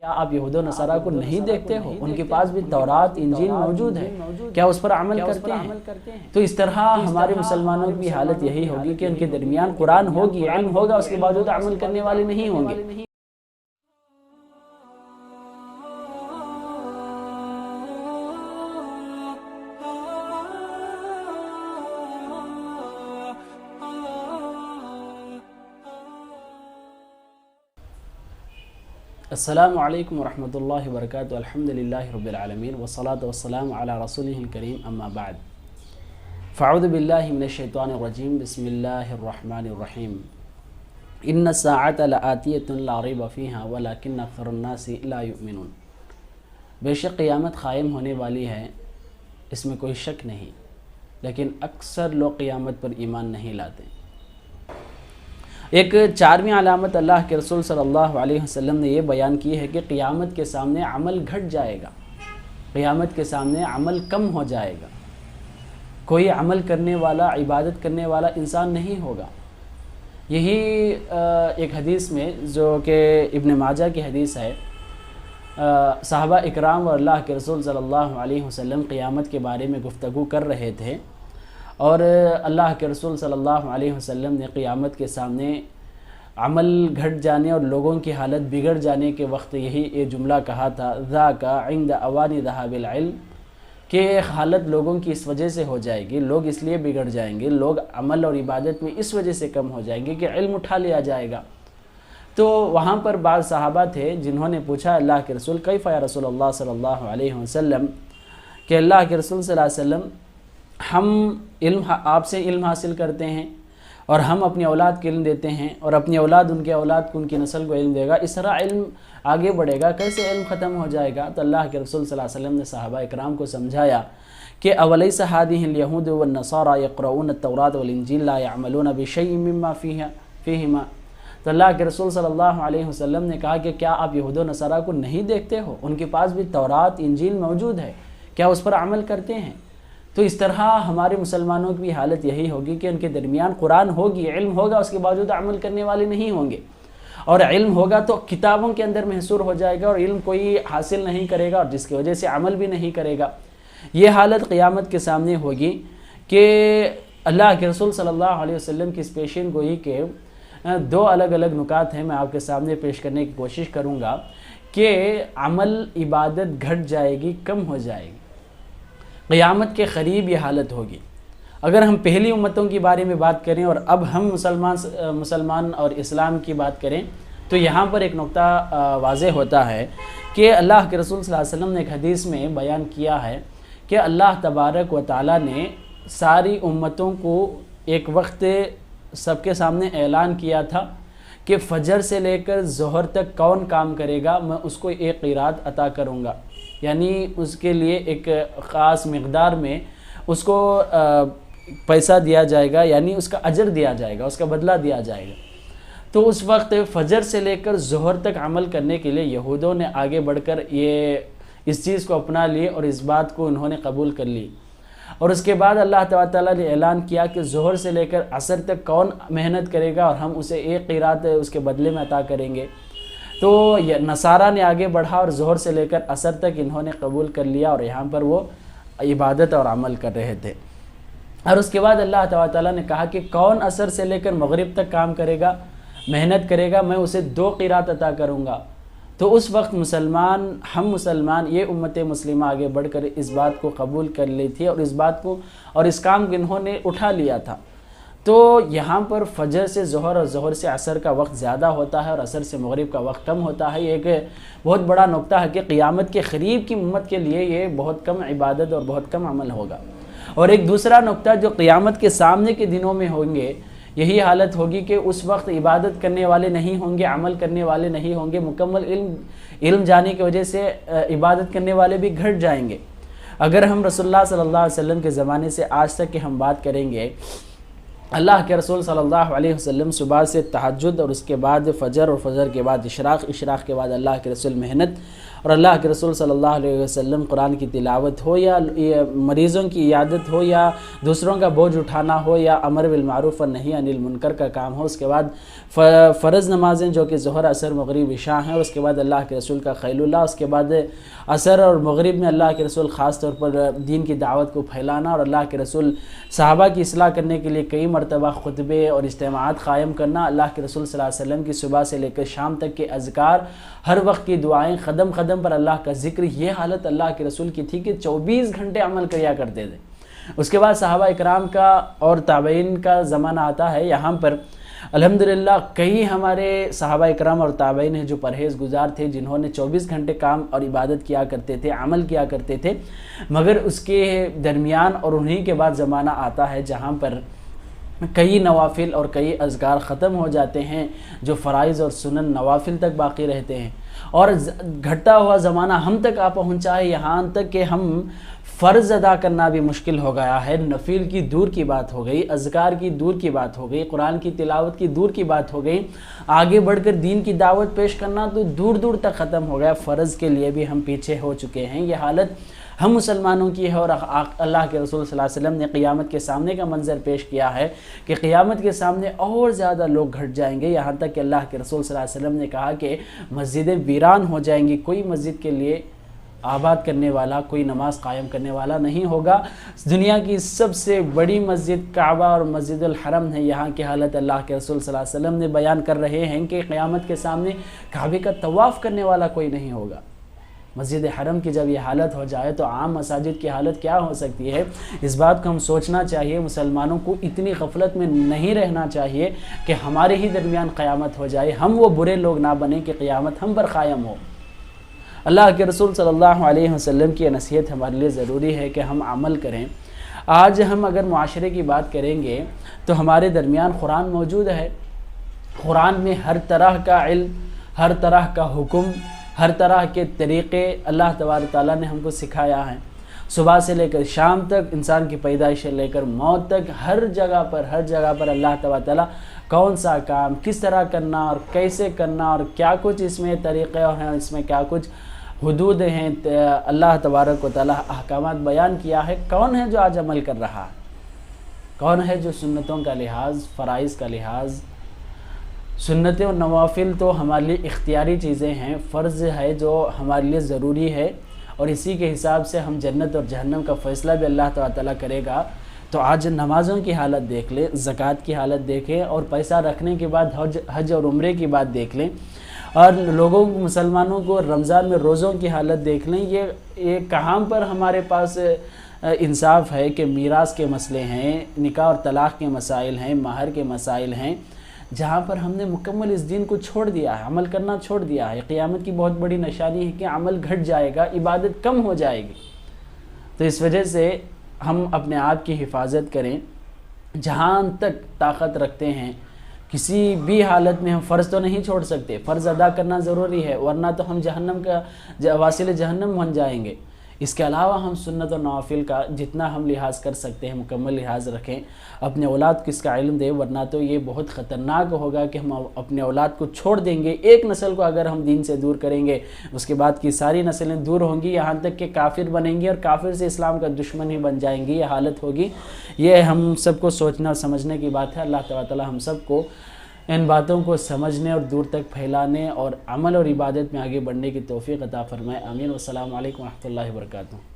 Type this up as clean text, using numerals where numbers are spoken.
کیا آپ یہود و نصارہ کو نہیں دیکھتے ہو؟ ان کے پاس بھی تورات انجیل موجود ہے، کیا اس پر عمل کرتے ہیں؟ تو اس طرح ہمارے مسلمانوں کی حالت یہی ہوگی کہ ان کے درمیان قرآن ہوگی، علم ہوگا، اس کے باوجود عمل کرنے والے نہیں ہوں گے۔ السلام علیکم ورحمۃ اللہ وبرکاتہ۔ الحمدللہ رب العالمین والصلاة والسلام علی رسولہ الکریم، اما بعد فاعوذ باللہ من الشیطان الرجیم، بسم اللہ الرحمن الرحیم۔ ان الساعة لآتیۃ لا ریب فیہا ولکن اکثر الناس لا یؤمنون۔ بے شک قیامت قائم ہونے والی ہے، اس میں کوئی شک نہیں، لیکن اکثر لوگ قیامت پر ایمان نہیں لاتے۔ ایک چارمی علامت اللہ کے رسول صلی اللہ علیہ وسلم نے یہ بیان کی ہے کہ قیامت کے سامنے عمل گھٹ جائے گا، قیامت کے سامنے عمل کم ہو جائے گا، کوئی عمل کرنے والا، عبادت کرنے والا انسان نہیں ہوگا۔ یہی ایک حدیث میں جو کہ ابن ماجہ کی حدیث ہے، صحابہ اکرام اور اللہ کے رسول صلی اللہ علیہ وسلم قیامت کے بارے میں گفتگو کر رہے تھے، اور اللہ کے رسول صلی اللہ علیہ وسلم نے قیامت کے سامنے عمل گھٹ جانے اور لوگوں کی حالت بگڑ جانے کے وقت یہی جملہ کہا تھا، ذاک عند اوان ذهاب العلم، کہ حالت لوگوں کی اس وجہ سے ہو جائے گی، لوگ اس لیے بگڑ جائیں گے، لوگ عمل اور عبادت میں اس وجہ سے کم ہو جائیں گے کہ علم اٹھا لیا جائے گا۔ تو وہاں پر بعض صحابہ تھے جنہوں نے پوچھا اللہ کے رسول، کیف یا رسول اللہ صلی اللہ علیہ وسلم، کہ اللہ کے رسول صلی اللہ علیہ وسلم ہم آپ سے علم حاصل کرتے ہیں اور ہم اپنی اولاد کو علم دیتے ہیں، اور اپنی اولاد ان کے اولاد کو، ان کی نسل کو علم دے گا، اس طرح علم آگے بڑھے گا، کیسے علم ختم ہو جائے گا؟ تو اللہ کے رسول صلی اللہ علیہ وسلم نے صحابہ اکرام کو سمجھایا کہ اولیس هذه اليهود والنصارى يقرؤون التوراة والانجیل لا يعملون بشيء مما فيهما۔ تو اللہ کے رسول صلی اللہ علیہ وسلم نے کہا کہ کیا آپ یہود و نصارہ کو نہیں دیکھتے ہو؟ ان کے پاس بھی تورات انجیل موجود ہے، کیا اس پر عمل کرتے ہیں؟ تو اس طرح ہمارے مسلمانوں کی حالت یہی ہوگی کہ ان کے درمیان قرآن ہوگی، علم ہوگا، اس کے باوجود عمل کرنے والے نہیں ہوں گے، اور علم ہوگا تو کتابوں کے اندر محصور ہو جائے گا، اور علم کوئی حاصل نہیں کرے گا، اور جس کی وجہ سے عمل بھی نہیں کرے گا۔ یہ حالت قیامت کے سامنے ہوگی کہ اللہ کے رسول صلی اللہ علیہ وسلم کی اس پیشین گوئی کے دو الگ الگ نکات ہیں، میں آپ کے سامنے پیش کرنے کی کوشش کروں گا کہ عمل عبادت گھٹ جائے گی، کم ہو جائے گی، قیامت کے قریب یہ حالت ہوگی۔ اگر ہم پہلی امتوں کے بارے میں بات کریں اور اب ہم مسلمان اور اسلام کی بات کریں، تو یہاں پر ایک نقطہ واضح ہوتا ہے کہ اللہ کے رسول صلی اللہ علیہ وسلم نے ایک حدیث میں بیان کیا ہے کہ اللہ تبارک و تعالیٰ نے ساری امتوں کو ایک وقت سب کے سامنے اعلان کیا تھا کہ فجر سے لے کر ظہر تک کون کام کرے گا، میں اس کو ایک قیرات عطا کروں گا، یعنی اس کے لیے ایک خاص مقدار میں اس کو پیسہ دیا جائے گا، یعنی اس کا اجر دیا جائے گا، اس کا بدلہ دیا جائے گا۔ تو اس وقت فجر سے لے کر ظہر تک عمل کرنے کے لیے یہودوں نے آگے بڑھ کر اس چیز کو اپنا لیے اور اس بات کو انہوں نے قبول کر لی، اور اس کے بعد اللہ تعالیٰ نے اعلان کیا کہ ظہر سے لے کر عصر تک کون محنت کرے گا اور ہم اسے ایک قیرات اس کے بدلے میں عطا کریں گے۔ تو نصارہ نے آگے بڑھا اور ظہر سے لے کر عصر تک انہوں نے قبول کر لیا، اور یہاں پر وہ عبادت اور عمل کر رہے تھے۔ اور اس کے بعد اللہ تعالیٰ نے کہا کہ کون عصر سے لے کر مغرب تک کام کرے گا، محنت کرے گا، میں اسے 2 قیرات عطا کروں گا۔ تو اس وقت ہم مسلمان، یہ امت مسلمہ آگے بڑھ کر اس بات کو قبول کر لی تھی، اور اس بات کو اور اس کام کو انہوں نے اٹھا لیا تھا۔ تو یہاں پر فجر سے ظہر اور ظہر سے عصر کا وقت زیادہ ہوتا ہے اور عصر سے مغرب کا وقت کم ہوتا ہے۔ یہ ایک بہت بڑا نقطہ ہے کہ قیامت کے قریب کی امت کے لیے یہ بہت کم عبادت اور بہت کم عمل ہوگا۔ اور ایک دوسرا نقطہ جو قیامت کے سامنے کے دنوں میں ہوں گے، یہی حالت ہوگی کہ اس وقت عبادت کرنے والے نہیں ہوں گے، عمل کرنے والے نہیں ہوں گے، مکمل علم جانے کی وجہ سے عبادت کرنے والے بھی گھٹ جائیں گے۔ اگر ہم رسول اللہ صلی اللہ علیہ وسلم کے زمانے سے آج تک کی ہم بات کریں گے، اللہ کے رسول صلی اللہ علیہ وسلم صبح سے تہجد اور اس کے بعد فجر اور فجر کے بعد اشراق کے بعد اللہ کے رسول محنت اور اللہ کے رسول صلی اللہ علیہ وسلم قرآن کی تلاوت ہو یا مریضوں کی عیادت ہو یا دوسروں کا بوجھ اٹھانا ہو یا امر بالمعروف اور نہی عن المنکر کا کام ہو، اس کے بعد فرض نمازیں جو کہ ظہر، عصر، مغرب، عشاء ہیں، اس کے بعد اللہ کے رسول کا خیل اللہ، اس کے بعد عصر اور مغرب میں اللہ کے رسول خاص طور پر دین کی دعوت کو پھیلانا، اور اللہ کے رسول صحابہ کی اصلاح کرنے کے لیے کئی مرتبہ خطبے اور اجتماعات قائم کرنا، اللہ کے رسول صلی اللہ علیہ وسلم کی صبح سے لے کر شام تک کے اذکار، ہر وقت کی دعائیں، قدم قدم پر اللہ کا ذکر، یہ حالت اللہ کے رسول کی تھی کہ 24 گھنٹے عمل کیا کرتے تھے۔ اس کے بعد صحابہ اکرام کا اور تابعین کا زمانہ آتا ہے، یہاں پر الحمدللہ کئی ہمارے صحابہ اکرام اور تابعین ہیں جو پرہیز گزار تھے، جنہوں نے 24 گھنٹے کام اور عبادت کیا کرتے تھے، عمل کیا کرتے تھے، مگر اس کے درمیان اور انہی کے بعد زمانہ آتا ہے جہاں پر کئی نوافل اور کئی اذکار ختم ہو جاتے ہیں، جو فرائض اور سنن نوافل تک باقی رہتے ہیں، اور گھٹتا ہوا زمانہ ہم تک آ پہنچا ہے، یہاں تک کہ ہم فرض ادا کرنا بھی مشکل ہو گیا ہے، نفل کی دور کی بات ہو گئی، اذکار کی دور کی بات ہو گئی، قرآن کی تلاوت کی دور کی بات ہو گئی، آگے بڑھ کر دین کی دعوت پیش کرنا تو دور دور تک ختم ہو گیا، فرض کے لیے بھی ہم پیچھے ہو چکے ہیں۔ یہ حالت ہم مسلمانوں کی ہے، اور اللہ کے رسول صلی اللہ علیہ وسلم نے قیامت کے سامنے کا منظر پیش کیا ہے کہ قیامت کے سامنے اور زیادہ لوگ گھٹ جائیں گے، یہاں تک کہ اللہ کے رسول صلی اللہ علیہ وسلم نے کہا کہ مسجدیں ویران ہو جائیں گی، کوئی مسجد کے لیے آباد کرنے والا، کوئی نماز قائم کرنے والا نہیں ہوگا۔ دنیا کی سب سے بڑی مسجد کعبہ اور مسجد الحرم ہے، یہاں کی حالت اللہ کے رسول صلی اللہ علیہ وسلم نے بیان کر رہے ہیں کہ قیامت کے سامنے کعبے کا طواف کرنے والا کوئی نہیں ہوگا۔ مسجد حرم کی جب یہ حالت ہو جائے تو عام مساجد کی حالت کیا ہو سکتی ہے؟ اس بات کو ہم سوچنا چاہیے، مسلمانوں کو اتنی غفلت میں نہیں رہنا چاہیے کہ ہمارے ہی درمیان قیامت ہو جائے، ہم وہ برے لوگ نہ بنیں کہ قیامت ہم پر قائم ہو۔ اللہ کے رسول صلی اللہ علیہ وسلم کی نصیحت ہمارے لیے ضروری ہے کہ ہم عمل کریں۔ آج ہم اگر معاشرے کی بات کریں گے تو ہمارے درمیان قرآن موجود ہے، قرآن میں ہر طرح کا علم، ہر طرح کا حکم، ہر طرح کے طریقے اللہ تبارک تعالیٰ نے ہم کو سکھایا ہے، صبح سے لے کر شام تک، انسان کی پیدائش سے لے کر موت تک، ہر جگہ پر اللہ تبارک تعالیٰ کون سا کام کس طرح کرنا اور کیسے کرنا اور کیا کچھ اس میں طریقے اور ہیں، اس میں کیا کچھ حدود ہیں، اللہ تبارک و تعالیٰ احکامات بیان کیا ہے۔ کون ہے جو آج عمل کر رہا ہے؟ کون ہے جو سنتوں کا لحاظ، فرائض کا لحاظ؟ سنتیں اور نوافل تو ہمارے لیے اختیاری چیزیں ہیں، فرض ہے جو ہمارے لیے ضروری ہے، اور اسی کے حساب سے ہم جنت اور جہنم کا فیصلہ بھی اللہ تعالیٰ کرے گا۔ تو آج نمازوں کی حالت دیکھ لیں، زکوٰۃ کی حالت دیکھیں، اور پیسہ رکھنے کے بعد حج اور عمرے کی بات دیکھ لیں، اور لوگوں مسلمانوں کو رمضان میں روزوں کی حالت دیکھ لیں۔ یہ کہاں پر ہمارے پاس انصاف ہے کہ میراث کے مسئلے ہیں، نکاح اور طلاق کے مسائل ہیں، مہر کے مسائل ہیں، جہاں پر ہم نے مکمل اس دین کو چھوڑ دیا ہے، عمل کرنا چھوڑ دیا ہے۔ قیامت کی بہت بڑی نشانی ہے کہ عمل گھٹ جائے گا، عبادت کم ہو جائے گی۔ تو اس وجہ سے ہم اپنے آپ کی حفاظت کریں، جہاں تک طاقت رکھتے ہیں، کسی بھی حالت میں ہم فرض تو نہیں چھوڑ سکتے، فرض ادا کرنا ضروری ہے، ورنہ تو ہم جہنم کا واصل جہنم بن جائیں گے۔ اس کے علاوہ ہم سنت و نوافل کا جتنا ہم لحاظ کر سکتے ہیں مکمل لحاظ رکھیں، اپنے اولاد کو اس کا علم دیں، ورنہ تو یہ بہت خطرناک ہوگا کہ ہم اپنے اولاد کو چھوڑ دیں گے۔ ایک نسل کو اگر ہم دین سے دور کریں گے، اس کے بعد کی ساری نسلیں دور ہوں گی، یہاں تک کہ کافر بنیں گی اور کافر سے اسلام کا دشمن ہی بن جائیں گی، یہ حالت ہوگی۔ یہ ہم سب کو سوچنا اور سمجھنے کی بات ہے۔ اللہ تعالیٰ ہم سب کو ان باتوں کو سمجھنے اور دور تک پھیلانے اور عمل اور عبادت میں آگے بڑھنے کی توفیق عطا فرمائے، آمین۔ والسلام علیکم ورحمۃ اللہ وبرکاتہ۔